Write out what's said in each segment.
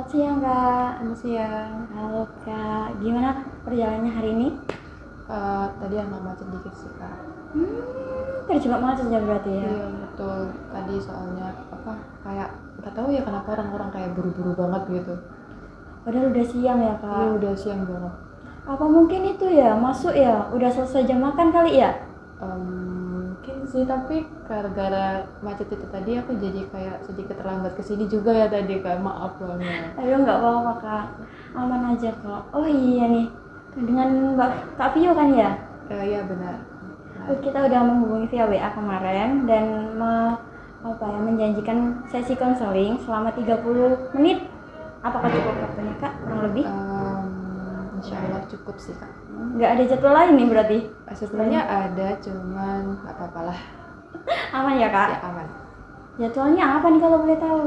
siang Kak. Selamat siang. Halo Kak, gimana perjalanannya hari ini? Tadi agak macet dikit sih kak. Terjebak macet ya berarti ya? Iya betul. Tadi soalnya kayak nggak tahu ya kenapa orang-orang kayak buru-buru banget gitu. Padahal udah siang ya Iya Kak. udah siang banget. Apa mungkin itu ya, masuk ya? Udah selesai jam makan kali ya? Mungkin sih, tapi gara-gara macet itu tadi aku jadi kayak sedikit terlambat kesini juga ya tadi kak. Maaf banget. Ayo nggak apa-apa Kak, aman aja Kak. Oh iya nih, dengan Mbak Kak Vio kan ya? Iya benar. Kita udah menghubungi via WA kemarin dan menjanjikan sesi konseling selama 30 menit. Apakah cukup waktunya Kak? Kurang lebih? Insya Allah cukup sih kak. Nggak ada jadwal lain nih berarti? Sebenarnya ada, cuman nggak apa-apa lah. Aman ya Kak? Ya aman. Jadwalnya apa nih kalau boleh tahu?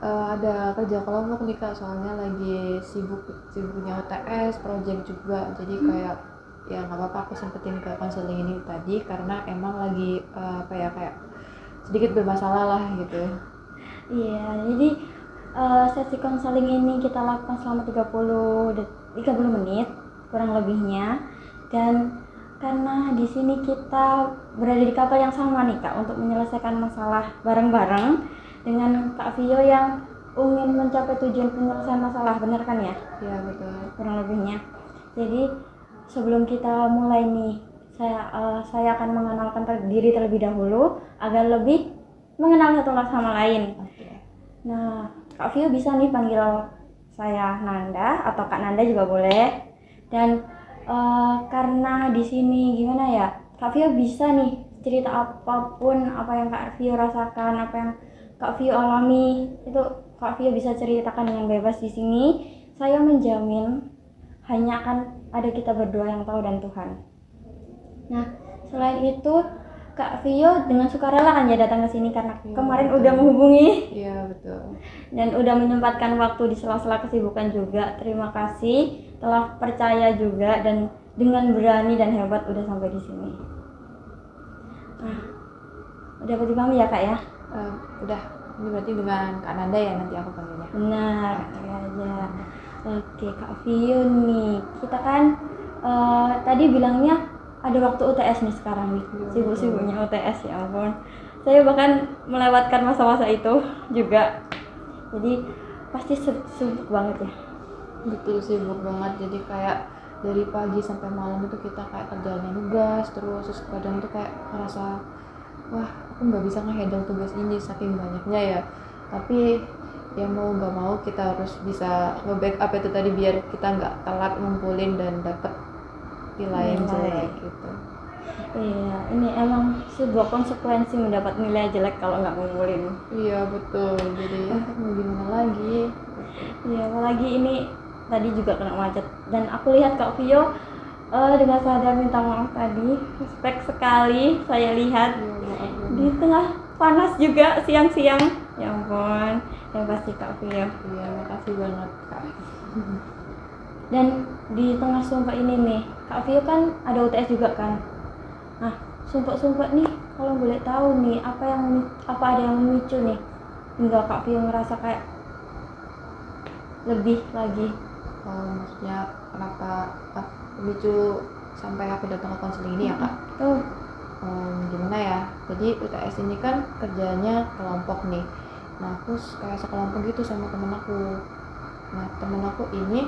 Ada kerja kelompok nih kak, soalnya lagi sibuknya UTS, project juga, jadi kayak ya nggak apa-apa aku sempetin ke konseling ini tadi karena emang lagi kayak sedikit bermasalah lah gitu. Iya, jadi sesi konseling ini kita lakukan selama 30 menit kurang lebihnya, dan karena di sini kita berada di kapal yang sama nih Kak untuk menyelesaikan masalah bareng-bareng dengan Kak Vio yang ingin mencapai tujuan penyelesaian masalah, benar kan ya? Iya betul. Kurang lebihnya. Jadi sebelum kita mulai nih, saya akan mengenalkan diri terlebih dahulu agar lebih mengenal satu sama lain. Okay. Nah, Kak Vio bisa nih panggil saya Nanda atau Kak Nanda juga boleh. Dan karena di sini gimana ya, Kak Vio bisa nih cerita apapun, apa yang Kak Vio rasakan, apa yang Kak Vio alami, itu Kak Vio bisa ceritakan dengan bebas di sini. Saya menjamin hanya akan ada kita berdua yang tahu dan Tuhan. Nah, selain itu Kak Vio dengan sukarela kan ya datang ke sini karena kemarin betul. Udah menghubungi. Iya betul. Dan udah menyempatkan waktu di sela-sela kesibukan juga. Terima kasih telah percaya juga dan dengan berani dan hebat udah sampai di sini. Nah, udah dipahami ya Kak ya? Udah. Ini berarti dengan Kak Nanda ya nanti aku panggilnya. Benar, aja. Oke Kak Vio nih, kita kan tadi bilangnya ada waktu UTS nih sekarang nih, sibuk-sibuknya UTS, ya ampun. Saya bahkan melewatkan masa-masa itu juga, jadi pasti sibuk banget ya. Betul, sibuk banget, jadi kayak dari pagi sampai malam itu kita kayak kerjaannya nugas terus kadang tuh kayak ngerasa wah aku nggak bisa nge-handle tugas ini saking banyaknya ya, tapi ya mau nggak mau kita harus bisa nge-backup itu tadi biar kita nggak telat ngumpulin dan dapet nilai yang jelek gitu. Iya, ini emang sebuah konsekuensi mendapat nilai jelek kalau nggak ngumpulin. Iya betul, jadi mau gimana lagi. Iya, apalagi ini tadi juga kena macet dan aku lihat Kak Vio dengan sadar minta maaf tadi, respect sekali saya lihat di tengah panas juga siang-siang, ya ampun, yang pasti Kak Vio. Iya, makasih banget Kak. Dan di tengah sumpah ini nih, Kak Vio kan ada UTS juga kan. Nah, sumpah nih, kalau boleh tahu nih, apa ada yang memicu nih hingga Kak Vio ngerasa kayak lebih lagi? Maksudnya kenapa memicu sampai aku datang ke konseling ini ya Kak? Gimana ya, jadi UTS ini kan kerjanya kelompok nih. Nah aku kayak sekelompok gitu sama temen aku. Nah temen aku ini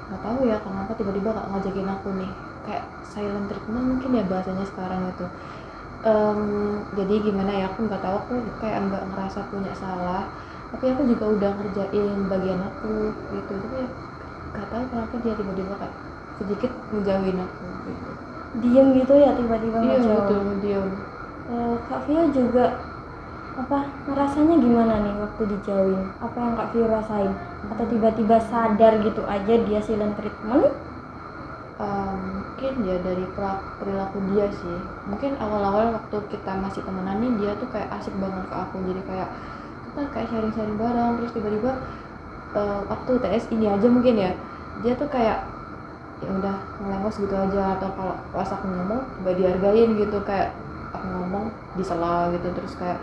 nggak tahu ya kenapa tiba-tiba gak ngajakin aku nih, kayak silent treatment mungkin ya bahasanya sekarang itu. Jadi gimana ya, aku nggak tahu, aku kayak nggak ngerasa punya salah, tapi aku juga udah ngerjain bagian aku gitu, tapi ya nggak tahu kenapa dia tiba-tiba kayak sedikit ngejauhin aku gitu. Diem gitu ya tiba-tiba Iya ngejauh. betul, diem. Kak Vio juga ngerasanya gimana nih waktu dijauhin? Apa yang Kak Vio rasain? Atau tiba-tiba sadar gitu aja dia silent treatment? Mungkin ya dari perilaku dia sih. Mungkin awal-awal waktu kita masih temenan nih dia tuh kayak asik banget ke aku, jadi kayak kita kayak sharing-sharing bareng. Terus tiba-tiba waktu TS ini aja mungkin ya, dia tuh kayak ya udah ngelengos gitu aja, atau kalau pas aku ngomong gak dihargain gitu, kayak aku ngomong disela gitu. Terus kayak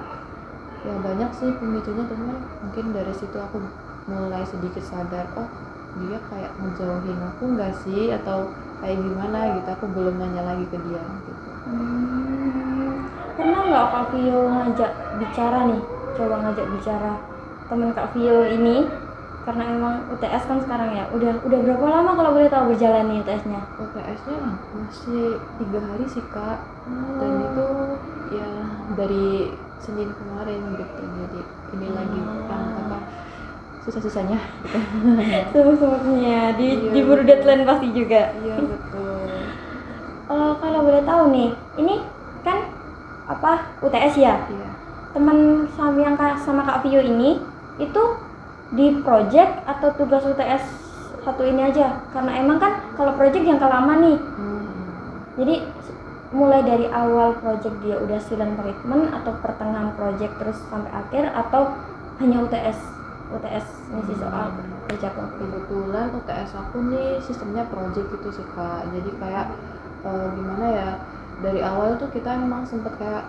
ya banyak sih pemicunya, teman mungkin dari situ aku mulai sedikit sadar, oh dia kayak ngejauhin aku nggak sih atau kayak gimana gitu. Aku belum nanya lagi ke dia gitu. Pernah nggak Kak Vio ngajak bicara nih, coba ngajak bicara temen Kak Vio ini, karena emang UTS kan sekarang ya, udah berapa lama kalau boleh tahu berjalan nih UTS-nya? UTS-nya masih 3 hari sih Kak, dan itu ya dari Senin kemarin gitu. Jadi ini lagi yang apa susah-susahnya gitu. Sumuk-sumuknya Iya, diburu betul. deadline pasti juga. Iya betul. Kalau boleh tahu nih, ini kan apa UTS ya? Iya. Teman sama Kak Vio ini itu di project atau tugas UTS satu ini aja? Karena emang kan kalau project yang lama nih. Jadi mulai dari awal project dia udah silent treatment atau pertengahan project terus sampai akhir, atau hanya UTS ngisi soal kerja kelompok? Kebetulan UTS aku nih sistemnya project gitu sih Kak. Jadi kayak gimana ya, dari awal tuh kita memang sempet kayak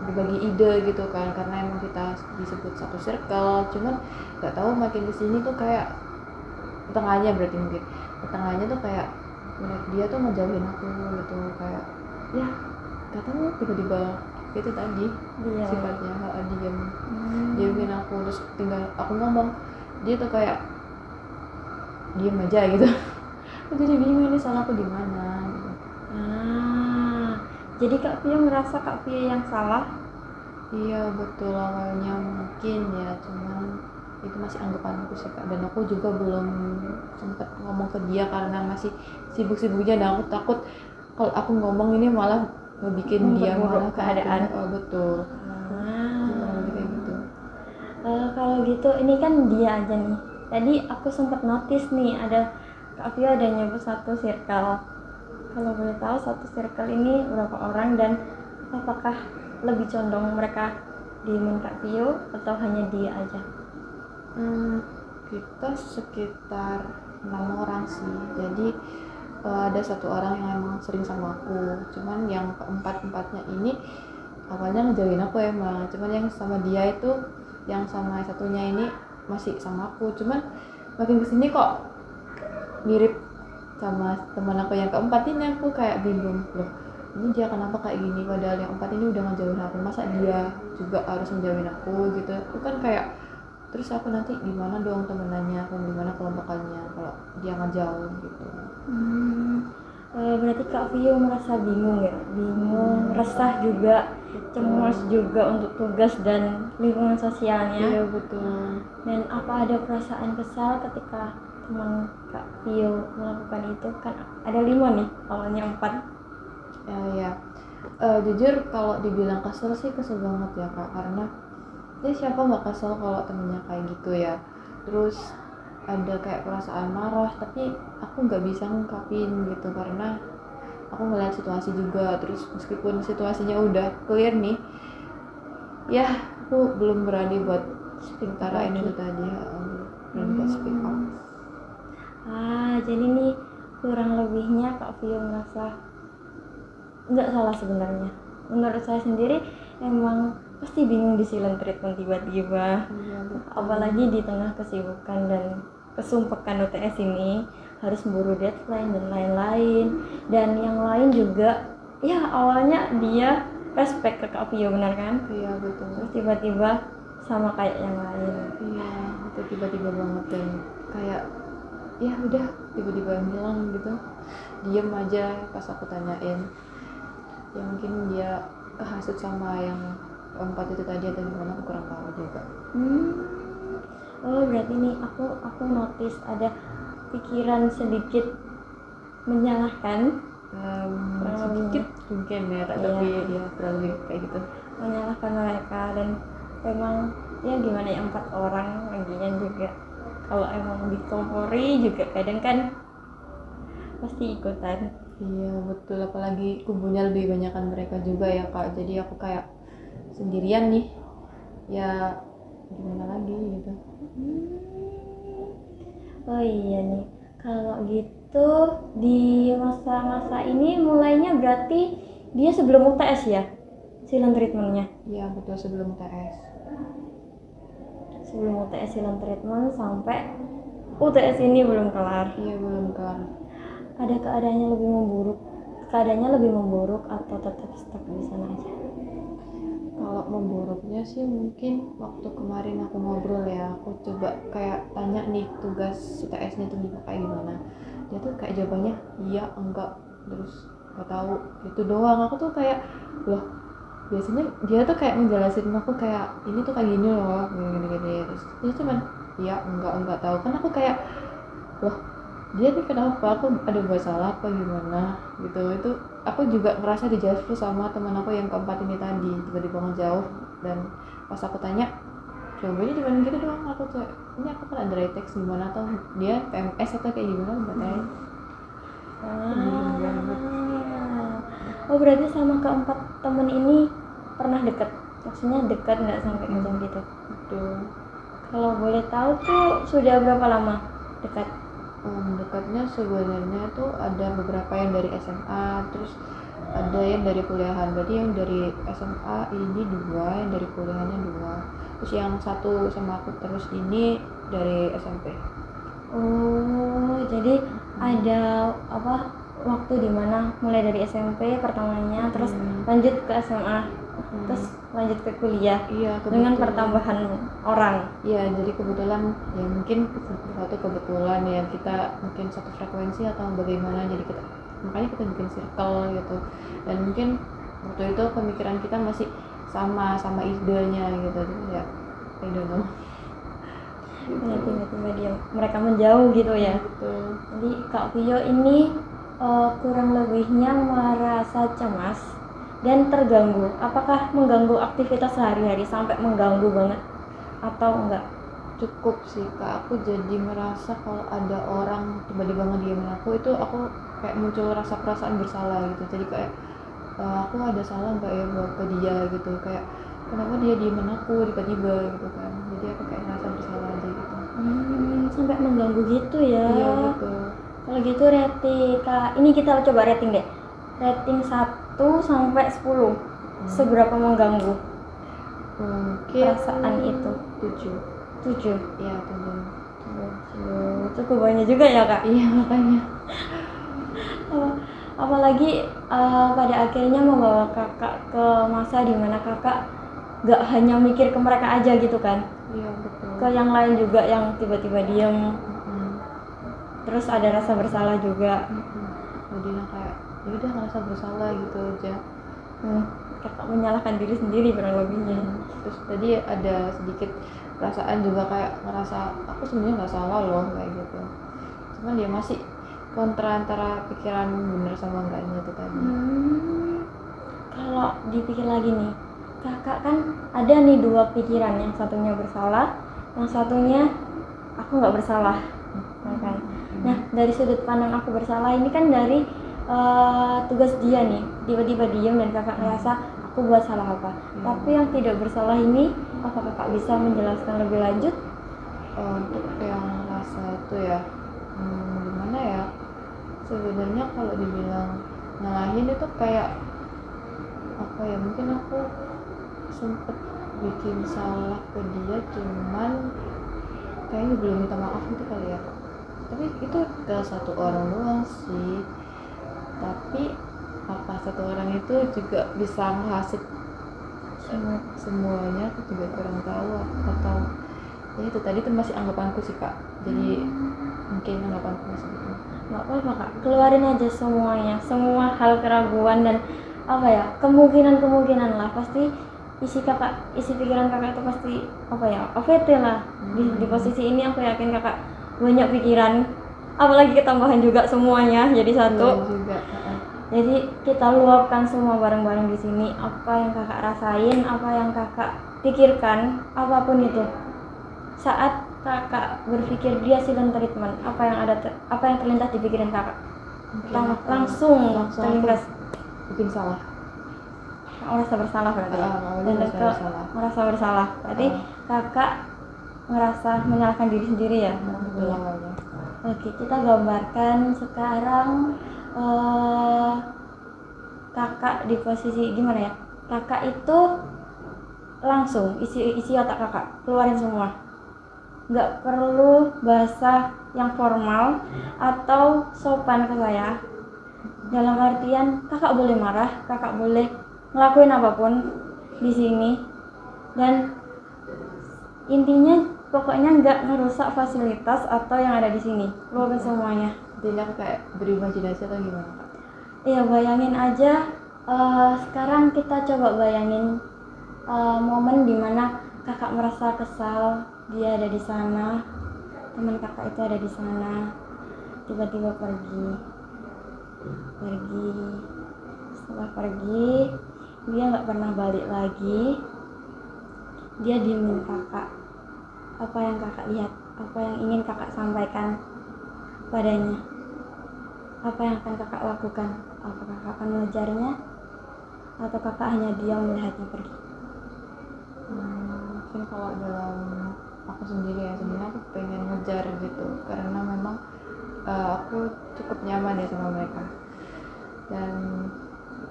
berbagi ide gitu kan, karena emang kita disebut satu circle. Cuman nggak tahu makin kesini tuh kayak tengahnya, berarti mungkin tengahnya tuh kayak dia tuh ngejauhin aku gitu, kayak ya nggak tahu tiba-tiba itu tadi sifatnya diamin aku, terus tinggal aku ngomong dia tuh kayak diem aja gitu. Aku jadi bingung ini salah aku di mana gitu. Jadi Kak Vio merasa Kak Vio yang salah? Iya betul, awalnya mungkin ya, cuman itu masih anggapanku sih Kak, dan aku juga belum sempet ngomong ke dia karena masih sibuk-sibuknya, dan aku takut kalau aku ngomong ini malah ngebikin dia malah keadaan. Betul. Kayak gitu. Kalau gitu ini kan dia aja nih. Tadi aku sempat notice nih ada Kak Vio ada nyebut satu circle. Kalau boleh tahu satu circle ini berapa orang, dan apakah lebih condong mereka di Kak Vio atau hanya dia aja? Kita sekitar 6 orang sih. Jadi ada satu orang yang emang sering sama aku, cuman yang keempat-empatnya ini awalnya ngejauhin aku emang, cuman yang sama dia itu, yang sama satunya ini masih sama aku, cuman makin kesini kok mirip sama teman aku yang keempat ini. Aku kayak bingung, loh ini dia kenapa kayak gini, padahal yang empat ini udah ngejauhin aku, masa dia juga harus ngejauhin aku gitu. Aku kan kayak, terus aku nanti gimana dong temenannya, aku gimana kelompokannya kalau dia ngejauh gitu. Berarti Kak Vio merasa bingung ya, resah juga, cemas juga untuk tugas dan lingkungan sosialnya. Iya betul. Dan apa ada perasaan kesal ketika teman Kak Vio melakukan itu? Kan ada 5 nih, awalnya 4. Ya, jujur kalau dibilang kesel sih kesel banget ya Kak, karena ya siapa nggak kesel kalau temennya kayak gitu ya. Terus ada kayak perasaan marah, tapi aku nggak bisa ngungkapin gitu karena aku ngeliat situasi juga. Terus meskipun situasinya udah clear nih, ya aku belum berani buat utarain itu tadi, belum buat speak up. Jadi nih kurang lebihnya Kak Vio merasa nggak salah sebenarnya. Menurut saya sendiri emang pasti bingung di silent treatment tiba-tiba, apalagi di tengah kesibukan dan kesumpekan UTS ini, harus memburu deadline dan lain-lain. Dan yang lain juga ya awalnya dia respect ke Kak Vio, benar kan? Iya betul. Terus tiba-tiba sama kayak yang lain. Iya, itu tiba-tiba banget, dan kayak ya udah tiba-tiba ngilang gitu, diem aja pas aku tanyain. Ya mungkin dia kehasut sama yang keempat itu tadi atau gimana, aku kurang tahu juga. Berarti nih aku notice ada pikiran sedikit menyalahkan, sedikit mungkin ya, tapi ya kurang lebih kayak gitu, menyalahkan mereka. Dan emang ya gimana ya, 4 orang lagian juga kalau emang dikompori juga kadang kan pasti ikutan. Iya betul, apalagi kubunya lebih banyakan mereka juga ya Kak, jadi aku kayak sendirian nih, ya gimana lagi gitu. Oh iya nih, kalau gitu di masa-masa ini mulainya berarti dia sebelum UTS ya silent treatmentnya? Iya betul, sebelum UTS. sebelum UTS silent treatment sampai UTS ini belum kelar. Iya, belum kelar. Ada keadaannya lebih memburuk atau tetap stuck di sana aja? Kalau memburuknya sih mungkin waktu kemarin aku ngobrol ya, aku coba kayak tanya nih tugas UTS-nya tuh kayak gimana. Dia tuh kayak jawabannya iya, enggak, terus nggak tahu gitu doang. Aku tuh kayak loh, biasanya dia tuh kayak ngejelasin aku kayak ini tuh kayak gini loh, gini terus dia cuman iya, enggak tahu. Kan aku kayak loh, dia nih kenapa, aku ada buat salah apa gimana gitu. Itu aku juga ngerasa dijudge sama teman aku yang keempat ini tadi, tiba-tiba ngejauh. Dan pas aku tanya jawabannya cuma gitu doang. Aku tuh ini aku kan ada text gimana, atau dia PMS atau kayak gimana katanya. Oh berarti sama keempat temen ini pernah deket, maksudnya dekat nggak sampai macam gitu? Betul. Kalau boleh tahu tuh sudah berapa lama dekat? Dekatnya sebenarnya tuh ada beberapa yang dari SMA, terus ada yang dari kuliahan. Berarti yang dari SMA ini 2, yang dari kuliahannya 2, terus yang satu sama aku terus ini dari SMP. Oh jadi ada waktu dimana mulai dari SMP pertamanya, terus lanjut ke SMA, terus lanjut ke kuliah. Iya, dengan pertambahan orang. Iya, jadi kebetulan ya mungkin suatu kebetulan ya, kita mungkin satu frekuensi atau bagaimana, jadi kita makanya kita bikin circle gitu. Dan mungkin waktu itu pemikiran kita masih sama idenya gitu ya, I don't know. Tiba-tiba mereka menjauh gitu ya. Betul. Jadi Kak Vio ini kurang lebihnya merasa cemas dan terganggu. Apakah mengganggu aktivitas sehari-hari sampai mengganggu banget atau enggak? Cukup sih Kak, aku jadi merasa kalau ada orang tiba-tiba ngediemin aku, itu aku kayak muncul rasa perasaan bersalah gitu. Jadi kayak aku ada salah nggak ya buat ke dia gitu, kayak kenapa dia diemin aku tiba-tiba gitu kan. Jadi aku kayak merasa bersalah aja gitu. Sampai mengganggu gitu ya. Iya betul. Kalau gitu rating Kak, ini kita coba rating deh. Rating 1 sampai 10. Seberapa mengganggu Mungkin perasaan itu? 7. Iya, 7. Cukup banyak juga ya Kak. Iya, makanya. Apalagi pada akhirnya membawa kakak ke masa dimana kakak gak hanya mikir ke mereka aja gitu kan. Iya betul. Ke yang lain juga yang tiba-tiba diem. Terus ada rasa bersalah juga. Jadi kayak ya udah ngerasa bersalah gitu aja. Kakak menyalahkan diri sendiri kurang lebihnya. Terus tadi ada sedikit perasaan juga kayak ngerasa aku sebenarnya nggak salah loh kayak gitu. Cuman dia masih kontra antara pikiran bener sama enggaknya itu tadi. Kalau dipikir lagi nih, kakak kan ada nih 2 pikiran, yang satunya bersalah, yang satunya aku nggak bersalah, kan? Nah dari sudut pandang aku bersalah ini kan dari tugas dia nih, tiba-tiba diam dan kakak ngerasa aku buat salah apa. Tapi yang tidak bersalah ini, apa kakak bisa menjelaskan lebih lanjut? Untuk yang rasa itu ya, gimana ya, sebenarnya kalau dibilang nyalahin itu kayak apa ya, mungkin aku sempet bikin salah ke dia, cuman kayaknya belum minta maaf gitu kali ya. Tapi itu ke satu orang doang sih, tapi apa satu orang itu juga bisa menghasut semuanya, aku juga kurang tahu. Atau ya itu tadi tuh masih anggapanku sih Kak, jadi mungkin anggapanku masih gitu. Nggak apa-apa Kak, keluarin aja semuanya, semua hal keraguan dan apa ya, kemungkinan lah. Pasti isi pikiran kakak itu pasti apa ya, OVT lah. Di posisi ini aku yakin kakak banyak pikiran, apalagi ketambahan juga semuanya jadi satu. Jadi kita luapkan semua bareng-bareng di sini, apa yang kakak rasain, apa yang kakak pikirkan, apapun itu. Saat kakak berpikir dia silent treatment, apa yang terlintas di pikiran kakak? Langsung terlintas bikin salah. Merasa bersalah berarti. Merasa bersalah. Berarti kakak merasa menyalahkan diri sendiri ya. Oke, kita gambarkan sekarang kakak di posisi gimana ya? Kakak itu langsung isi otak kakak, keluarin semua. nggak perlu bahasa yang formal atau sopan ke saya. Dalam artian kakak boleh marah, kakak boleh ngelakuin apapun di sini, dan intinya pokoknya nggak ngerusak fasilitas atau yang ada di sini, luapin semuanya. Jadi aku kayak berimajinasi atau gimana kak? Iya, bayangin aja. Sekarang kita coba bayangin momen dimana kakak merasa kesal, dia ada di sana, teman kakak itu ada di sana, tiba-tiba pergi. Setelah pergi, dia nggak pernah balik lagi. Dia diemin kakak. Apa yang kakak lihat? Apa yang ingin kakak sampaikan padanya? Apa yang akan kakak lakukan? Apakah kakak akan mengejarnya? Atau kakak hanya diam melihatnya pergi? Mungkin kalau dalam aku sendiri ya, sebenarnya aku pengen ngejar gitu, karena memang aku cukup nyaman ya sama mereka, dan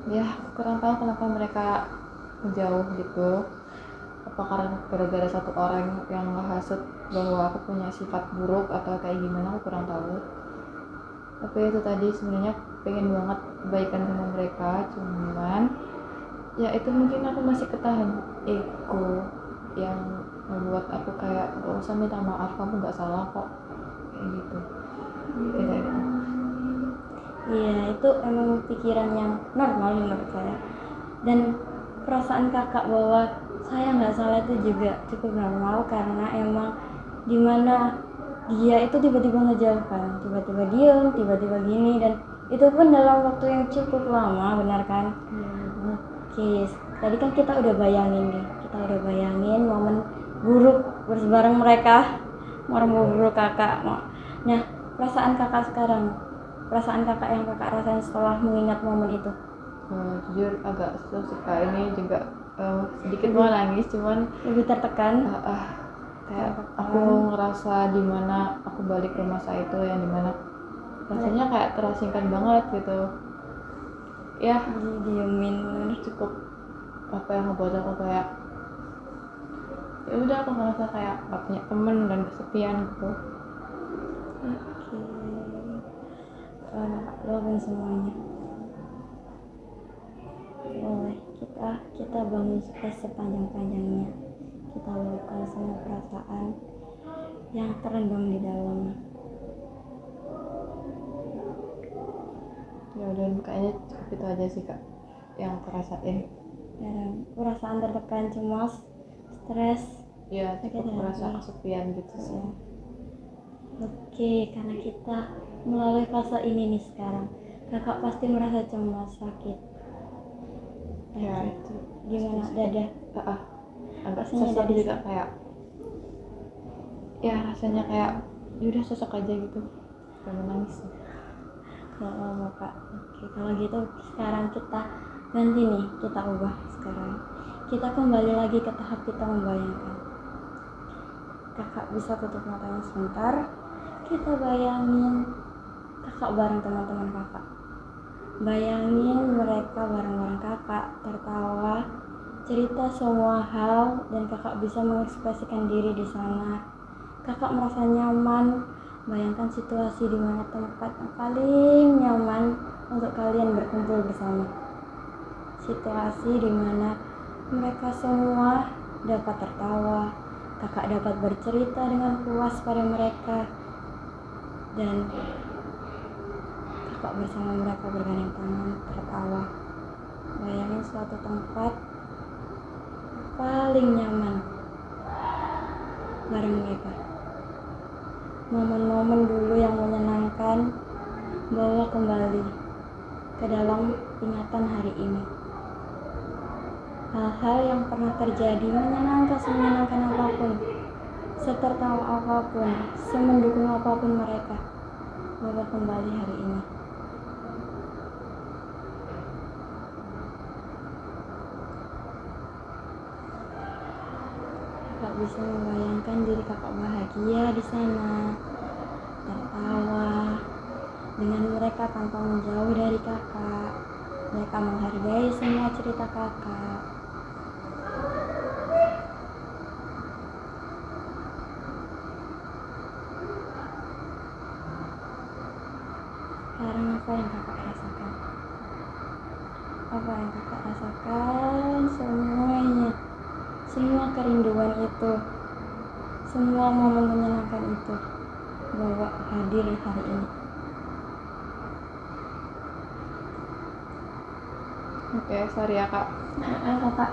ya kurang tahu kenapa mereka jauh gitu. Apa karena gara-gara satu orang yang ngehasut bahwa aku punya sifat buruk atau kayak gimana, aku kurang tahu. Tapi itu tadi sebenarnya pengen banget kebaikan sama mereka, cuman ya itu mungkin aku masih ketahan ego yang membuat aku kayak gak usah minta maaf, kamu gak salah kok, kayak gitu. Kayak gitu. Iya, itu emang pikiran yang normal menurut saya. Dan perasaan kakak bahwa saya nggak salah itu juga cukup normal, karena emang dimana dia itu tiba-tiba ngejauhkan, tiba-tiba diem, tiba-tiba gini, dan itu pun dalam waktu yang cukup lama, benar kan? Oke, tadi kan kita udah bayangin momen buruk bareng mereka, momen buruk kakak. Nah, perasaan kakak sekarang, perasaan kakak yang kakak rasain setelah mengingat momen itu? Jujur agak suka ini juga sedikit mau nangis, cuman Lebih tertekan? kayak aku ngerasa dimana aku balik ke masa itu yang dimana rasanya kayak terasingkan banget gitu ya. Diemin cukup apa yang ngebuat aku kayak ya udah, aku ngerasa kayak gak punya temen dan kesepian gitu. Luapin semuanya. Boleh, kita bangun stres sepanjang-panjangnya. Kita luapkan semua perasaan yang terendam di dalam. Ya udah, kayaknya cukup itu aja sih kak yang aku rasain. Perasaan tertekan, cemas, stres, Ya cukup merasa kesepian gitu sih. Oke, karena kita melalui fase ini nih sekarang, kakak pasti merasa cemas, sakit. Ya itu Gimana dada? agak sesek juga, kayak ya rasanya kayak yaudah sosok aja gitu, kayak menangis. Kak. Oke, kalau gitu sekarang kita ganti nih, kita ubah sekarang. Kita kembali lagi ke tahap kita membayangkan. Kakak bisa tutup matanya sebentar. Kita bayangin kakak bareng teman-teman kakak. Bayangin mereka bareng-bareng kakak, tertawa, cerita semua hal, dan kakak bisa mengekspresikan diri di sana. Kakak merasa nyaman. Bayangkan situasi di mana tempat yang paling nyaman untuk kalian berkumpul bersama. Situasi di mana mereka semua dapat tertawa, kakak dapat bercerita dengan puas pada mereka, dan kakak bersama mereka bergandeng tangan tertawa. Bayangin suatu tempat paling nyaman bareng mereka. Momen-momen dulu yang menyenangkan bawa kembali ke dalam ingatan hari ini. Hal-hal yang pernah terjadi, menyenangkan apapun, setertawa apapun, semendukung apapun mereka, bawa kembali hari ini. Kakak bisa membayangkan diri kakak bahagia di sana, tertawa dengan mereka tanpa menjauh dari kakak. Mereka menghargai semua cerita kakak. kerinduan itu, semua momen menyenangkan itu bawa hadir hari ini. Oke, sorry ya Kak. Kakak.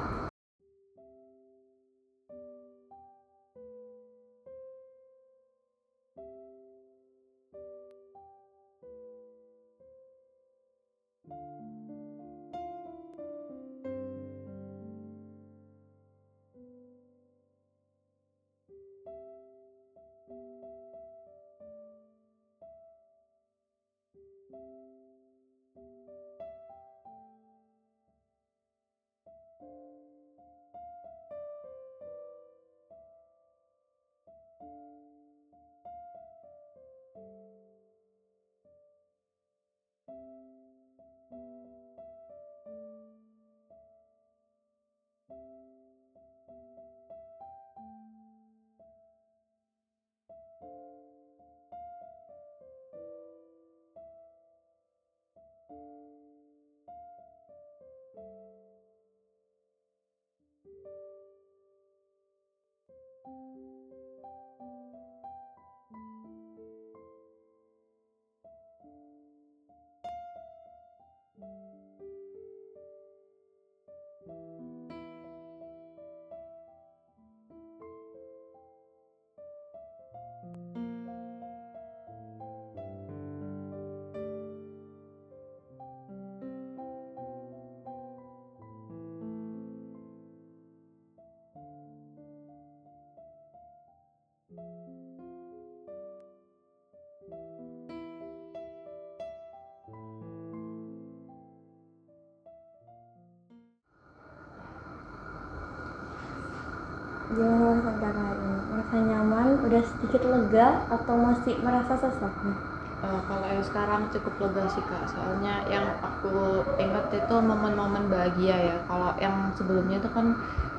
Gimana perasaan kakak hari ini? Merasa nyaman, udah sedikit lega, atau masih merasa sesak nih? Kalau yang sekarang cukup lega sih Kak, soalnya yang aku ingat itu momen-momen bahagia ya. Kalau yang sebelumnya itu kan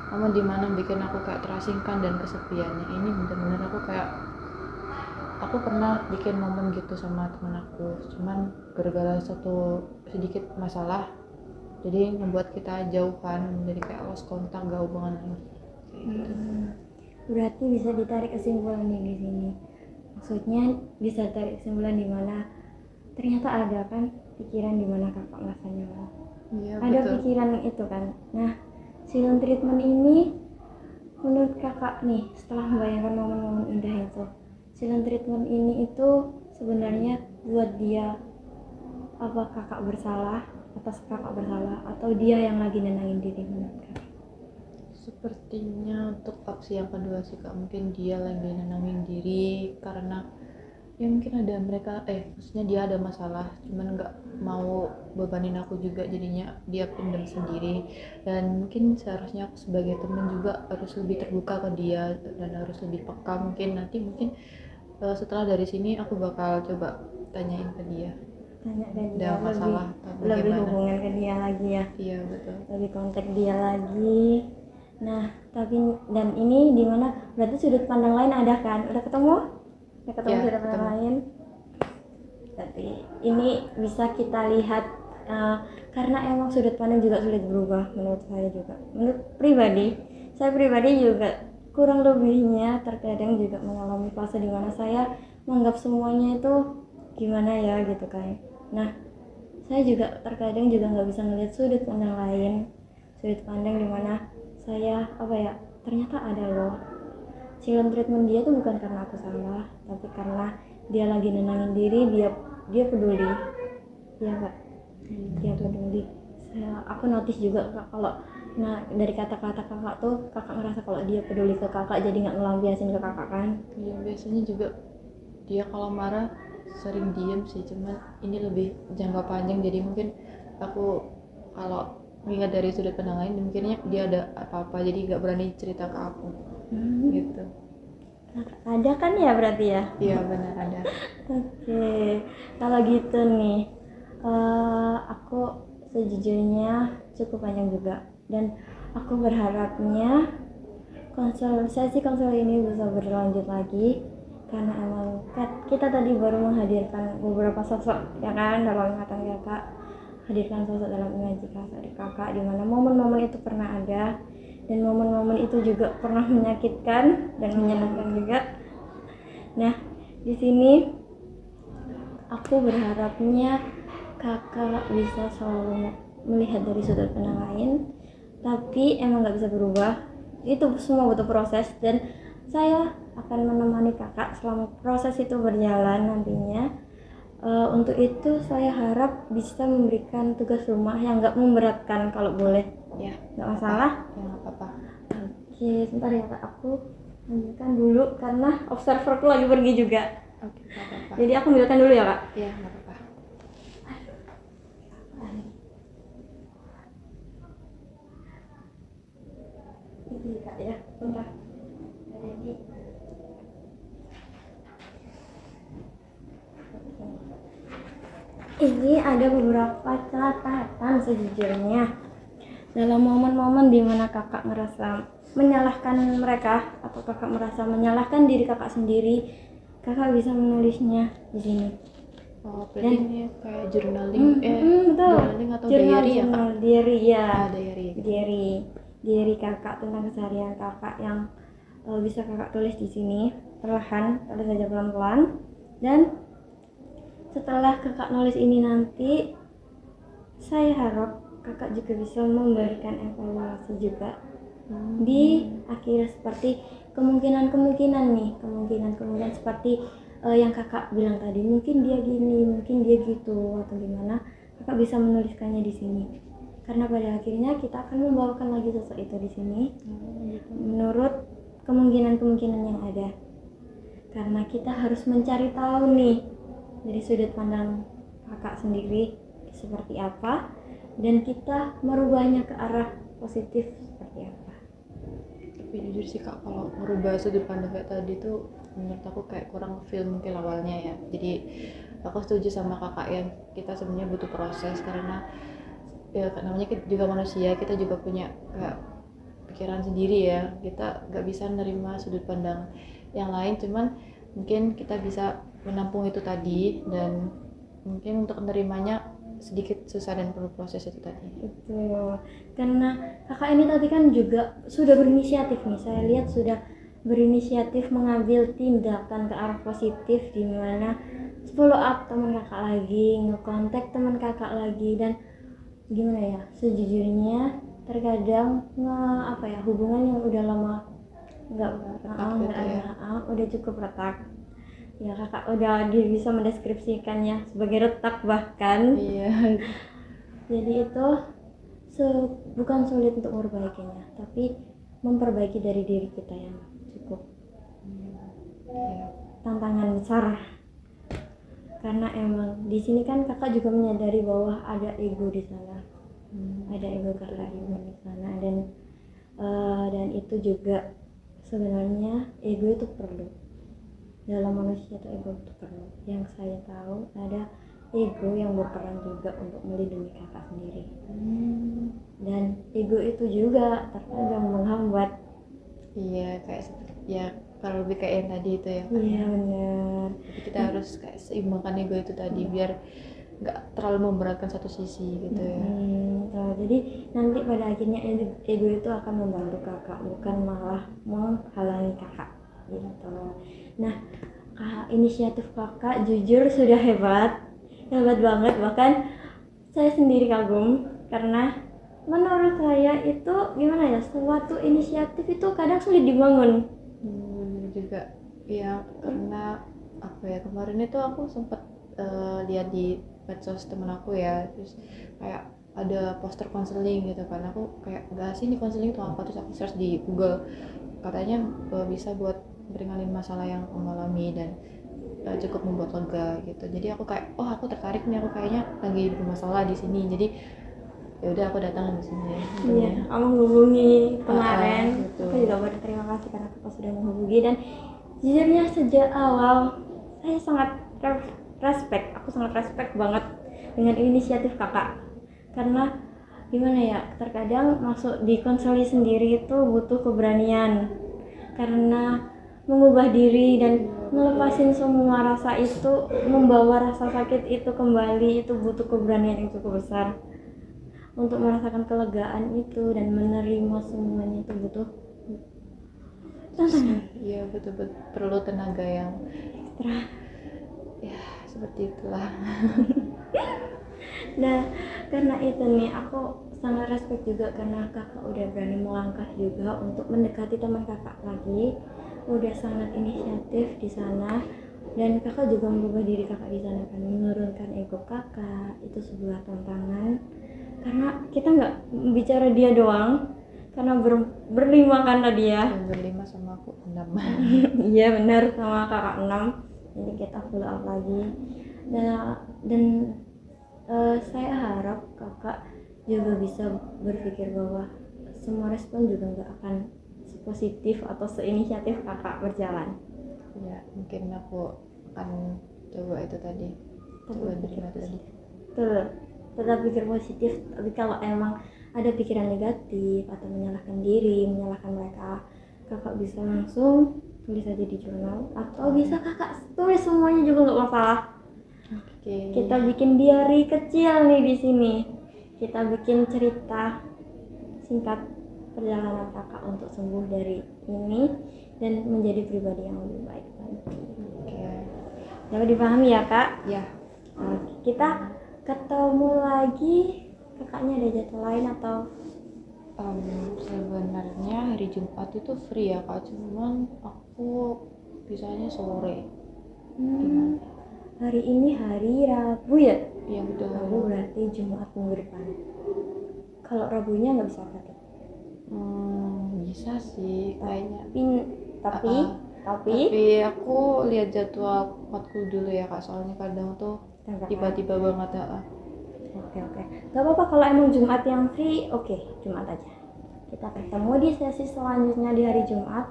momen dimana bikin aku kayak terasingkan dan kesepiannya. Ini bener-bener aku pernah bikin momen gitu sama temen aku, cuman gara-gara satu sedikit masalah jadi membuat kita jauhan, jadi kayak lost kontak, gak hubungan lagi kayak gitu. Berarti bisa ditarik kesimpulan nih di sini. Maksudnya bisa tarik kesimpulan di mana ternyata ada kan pikiran di mana kakak merasa nyaman. Iya, Ada betul. pikiran itu kan. Nah, silent treatment ini menurut kakak nih, setelah membayangkan momen-momen indah itu, silent treatment ini itu sebenarnya buat dia, apa kakak bersalah, atas kakak bersalah, atau dia yang lagi nenangin diri menurut kakak? Sepertinya untuk opsi yang kedua sih Kak, mungkin dia lagi nenangin diri karena ya mungkin ada maksudnya dia ada masalah, cuman nggak mau bebanin aku juga, jadinya dia pendam sendiri. Dan mungkin seharusnya aku sebagai teman juga harus lebih terbuka ke dia dan harus lebih peka. Mungkin setelah dari sini aku bakal coba tanyain ke dia, Tanya ke dia, ada masalah atau lebih bagaimana. hubungan ke dia lagi ya, Iya betul. lebih kontak dia lagi. Nah, tapi dan ini di mana berarti sudut pandang lain ada kan? Udah ketemu Ya, sudut pandang ketemu. lain. Tapi ini bisa kita lihat, karena emang sudut pandang juga sulit berubah menurut saya juga. Menurut saya pribadi juga kurang lebihnya terkadang juga mengalami fase di mana saya menganggap semuanya itu gimana ya gitu kan. Nah, saya juga terkadang juga nggak bisa ngelihat sudut pandang lain, sudut pandang di mana saya ternyata ada loh. Silent treatment dia tuh bukan karena aku salah, tapi karena dia lagi nenangin diri, dia peduli, ya nggak? Dia peduli. Aku notice juga Kak, kalau dari kata-kata kakak tuh kakak ngerasa kalau dia peduli ke kakak, jadi nggak ngelampiasin ke kakak kan? Iya, biasanya juga dia kalau marah sering diem sih, cuman ini lebih jangka panjang, jadi mungkin aku kalau melihat dari sudut pandang lain mungkinnya dia ada apa-apa jadi nggak berani cerita ke aku gitu. Ada kan ya berarti ya? Iya benar ada. Oke, kalau gitu nih, aku sejujurnya cukup panjang juga, dan aku berharapnya sesi konsel ini bisa berlanjut lagi, karena emang kita tadi baru menghadirkan beberapa sosok ya kan dalam ingatan kakak, hadirkan sosok dalam imajinasi kakak di mana momen-momen itu pernah ada, dan momen-momen itu juga pernah menyakitkan dan menyenangkan juga. Nah, di sini aku berharapnya kakak bisa selalu melihat dari sudut pandang lain, tapi emang nggak bisa berubah. Itu semua butuh proses, dan saya akan menemani kakak selama proses itu berjalan nantinya. Untuk itu saya harap bisa memberikan tugas rumah yang nggak memberatkan kalau boleh. Ya, Nggak masalah. ya nggak apa-apa. Oke, sebentar ya kak, aku ambilkan dulu karena observerku lagi pergi juga. Oke, nggak apa-apa. Jadi aku ambilkan dulu ya kak. Ya, nggak apa-apa. Ini kak ya, bentar. Jadi ini ada beberapa catatan sejujurnya. Dalam momen-momen dimana kakak merasa menyalahkan mereka atau kakak merasa menyalahkan diri kakak sendiri, kakak bisa menulisnya di sini. Oh, berarti ini kayak journaling, betul. journaling atau diary ya kak? Diary ya. Diary. Diary kakak tentang keseharian kakak yang bisa kakak tulis di sini perlahan, tulis saja pelan-pelan. Dan setelah kakak nulis ini nanti, saya harap kakak juga bisa memberikan evaluasi juga di akhir, seperti kemungkinan seperti yang kakak bilang tadi, mungkin dia gini, mungkin dia gitu, atau gimana, kakak bisa menuliskannya di sini. Karena pada akhirnya kita akan membawakan lagi sosok itu di sini menurut kemungkinan yang ada. Karena kita harus mencari tahu nih dari sudut pandang kakak sendiri seperti apa, dan kita merubahnya ke arah positif seperti apa. Tapi jujur sih kak, kalau merubah sudut pandang kayak tadi tuh menurut aku kayak kurang feel mungkin awalnya ya. Jadi aku setuju sama kakak yang kita sebenarnya butuh proses, karena ya namanya kita juga manusia, kita juga punya kayak pikiran sendiri ya. Kita nggak bisa menerima sudut pandang yang lain, cuman mungkin kita bisa menampung itu tadi, dan mungkin untuk menerimanya sedikit susah dan perlu proses itu tadi. Betul. Karena kakak ini tadi kan juga sudah berinisiatif nih, saya lihat sudah berinisiatif mengambil tindakan ke arah positif, di mana follow up teman kakak lagi, ngekontak teman kakak lagi, dan gimana ya, sejujurnya terkadang hubungan yang udah lama nggak udah cukup retak ya, kakak udah bisa mendeskripsikannya sebagai retak bahkan. Iya. Jadi itu bukan sulit untuk memperbaikinya, tapi memperbaiki dari diri kita yang cukup tantangan besar. Karena emang di sini kan kakak juga menyadari bahwa ada ego di sana, ada ego kakak juga di sana, dan itu juga sebenarnya ego itu perlu dalam manusia, itu ego itu perlu. Yang saya tahu ada ego yang berperan juga untuk melindungi kakak sendiri, dan ego itu juga terkadang menghambat. Iya, kayak ya kalau lebih kayak yang tadi itu ya. Iya benar. Jadi kita harus kayak seimbangkan ego itu tadi biar nggak terlalu memberatkan satu sisi gitu ya. Jadi nanti pada akhirnya ego itu akan membantu kakak, bukan malah menghalangi kakak gitu. Nah, inisiatif kakak jujur sudah hebat banget, bahkan saya sendiri kagum, karena menurut saya itu gimana ya, suatu inisiatif itu kadang sulit dibangun. Juga ya, karena apa ya, kemarin itu aku sempat lihat di medsos temen aku ya, terus kayak ada poster konseling gitu kan, aku kayak enggak sih ini konseling itu apa, terus aku search di Google, katanya bisa buat meringanin masalah yang aku alami dan cukup membuat lega gitu. Jadi aku kayak aku tertarik nih, aku kayaknya lagi bermasalah di sini, jadi ya udah aku datang di sini. Iya, kamu menghubungi kemarin. Aku juga berterima kasih karena kakak sudah menghubungi, dan jujurnya sejak awal saya sangat respect banget dengan inisiatif kakak. Karena gimana ya, terkadang masuk di konseling sendiri itu butuh keberanian, karena mengubah diri dan melepasin semua rasa itu, membawa rasa sakit itu kembali, itu butuh keberanian yang cukup besar. untuk merasakan kelegaan itu dan menerima semuanya itu butuh tantangan Iya betul-betul perlu tenaga yang ekstra. ya seperti itulah. Nah, karena itu nih aku sangat respect juga karena kakak udah berani melangkah juga untuk mendekati teman kakak lagi, udah sangat inisiatif di sana, dan kakak juga merubah diri kakak di sana kan, menurunkan ego kakak. Itu sebuah tantangan karena kita nggak bicara dia doang, karena berlima kan tadi ya. Yang berlima sama aku 6. Iya benar, sama kakak 6, jadi kita full up lagi. Dan saya harap kakak juga bisa berpikir bahwa semua respon juga nggak akan sepositif atau seinisiatif kakak berjalan. Ya mungkin aku akan coba itu tadi, coba nerima tadi. Tetap pikir positif, tapi kalau emang ada pikiran negatif atau menyalahkan diri, menyalahkan mereka, kakak bisa langsung tulis aja di jurnal, atau bisa kakak tulis semuanya juga nggak masalah. Oke. Kita bikin diary kecil nih di sini. Kita bikin cerita singkat perjalanan kakak untuk sembuh dari ini dan menjadi pribadi yang lebih baik lagi. Oke. Dapat dipahami ya kak? Ya. Oke, kita ketemu lagi. Kakaknya ada jadwal lain atau? Sebenarnya hari Jumat itu free ya kak, cuman aku bisanya sore. Gimana? Hari ini hari Rabu ya? Iya betul. Rabu berarti Jumat minggu depan. Kalau Rabunya nggak bisa berarti? Bisa sih kayaknya. Tapi aku lihat jadwal matkul dulu ya kak, soalnya kadang tuh tiba-tiba banget ya. Oke. Gak apa-apa kalau emang Jumat yang free, oke, Jumat aja. Kita ketemu di sesi selanjutnya di hari Jumat.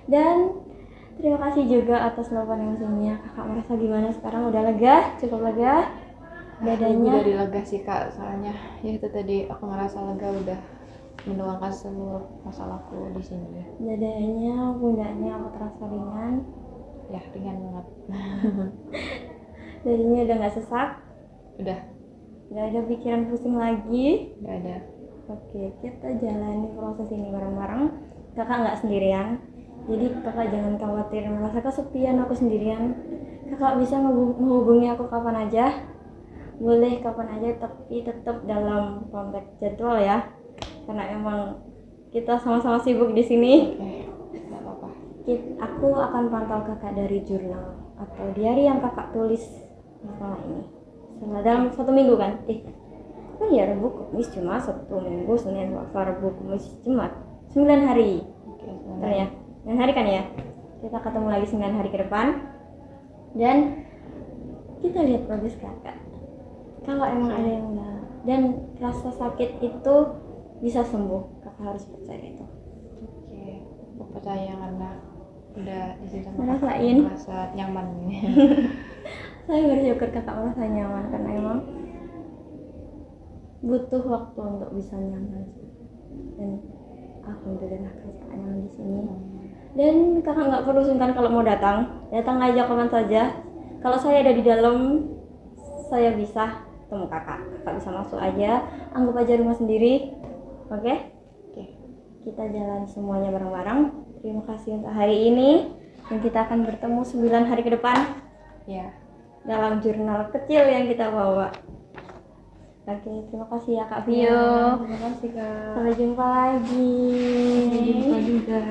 Dan terima kasih juga atas luapan emosinya. Kakak merasa gimana sekarang? Udah lega? Cukup lega? Dadanya? Dari lega sih kak, soalnya ya itu tadi aku ngerasa lega udah menuangkan seluruh masalahku di sini. Dadanya, pundaknya aku terasa ringan. Ya ringan banget. Dadanya udah nggak sesak? Udah. Nggak ada pikiran pusing lagi? Nggak ada. Oke, kita jalani proses ini bareng-bareng. Kakak nggak sendirian, jadi kakak jangan khawatir merasa kesepian aku sendirian. Kakak bisa menghubungi aku kapan aja, boleh kapan aja, tapi tetap dalam konteks jadwal ya, karena emang kita sama-sama sibuk di sini. Nggak apa-apa. Aku akan pantau kakak dari jurnal atau diary yang kakak tulis masalah ini dalam 1 minggu kan? Apa ya, Rabu, Kamis, Jumat, Sabtu, Minggu, Senin, Selasa, Rabu, Kamis, Jumat, 9 hari. Oke, Ya, 9 hari kan ya? Kita ketemu lagi 9 hari ke depan dan kita lihat progres kakak. Kalau emang ada yang enggak dan rasa sakit itu bisa sembuh, kakak harus percaya itu. Oke, aku percaya karena udah di situ merasa nyaman. Saya bersyukur kakak merasa nyaman karena emang butuh waktu untuk bisa nyaman, dan alhamdulillah kakak nyaman di sini. Dan kakak nggak perlu sungkan kalau mau datang aja kapan saja. Kalau saya ada di dalam, saya bisa temu kakak bisa masuk aja, anggap aja rumah sendiri. Oke? Kita jalan semuanya bareng-bareng. Terima kasih untuk hari ini, dan kita akan bertemu 9 hari ke depan Ya, dalam jurnal kecil yang kita bawa. Oke, terima kasih ya Kak Vio. terima kasih kak. Sampai jumpa lagi. Sampai jumpa juga.